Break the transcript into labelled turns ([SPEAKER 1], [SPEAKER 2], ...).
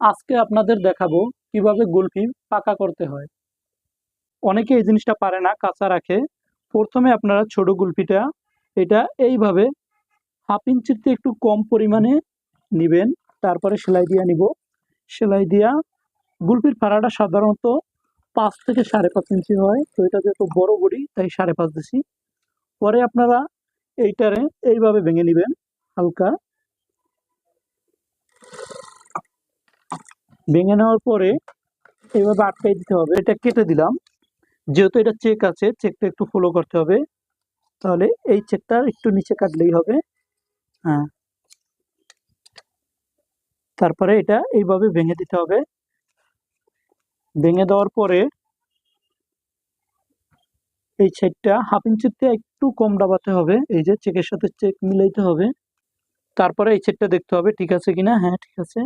[SPEAKER 1] আজকে আপনাদের দেখাবো কিভাবে কুলফি পাকা করতে হয়। অনেকে এই জিনিসটা পারে না, কাঁচা রাখে। প্রথমে আপনারা ছোট কুলফিটা এটা এইভাবে হাফ ইঞ্চির থেকে একটু কম পরিমাণে নিবেন। তারপরে সেলাই দিয়ে নিব। সেলাই দিয়া কুলফির ফাড়াটা সাধারণত 5 থেকে 5.5 ইঞ্চি হয়, তো এটা যেহেতু বড় বড়ি তাই 5.5 দিছি। পরে আপনারা এইটারে এইভাবে ভেঙে নিবেন। হালকা ভেঙে নেওয়ার পরে এইভাবে আটকাই দিতে হবে। এটা কেটে দিলাম। যেহেতু এটা চেক আছে, চেকটা একটু ফলো করতে হবে। তাহলে এই চেকটা একটু নিচে কাটলেই হবে। হ্যাঁ, তারপরে এটা এইভাবে ভেঙে দিতে হবে। ভেঙে দেওয়ার পরে এই সাইডটা হাফ ইঞ্চির থেকে একটু কম দাবাতে হবে। এই যে চেকের সাথে চেক মিলাইতে হবে। তারপরে এই সাইডটা দেখতে হবে ঠিক আছে কিনা। হ্যাঁ, ঠিক আছে।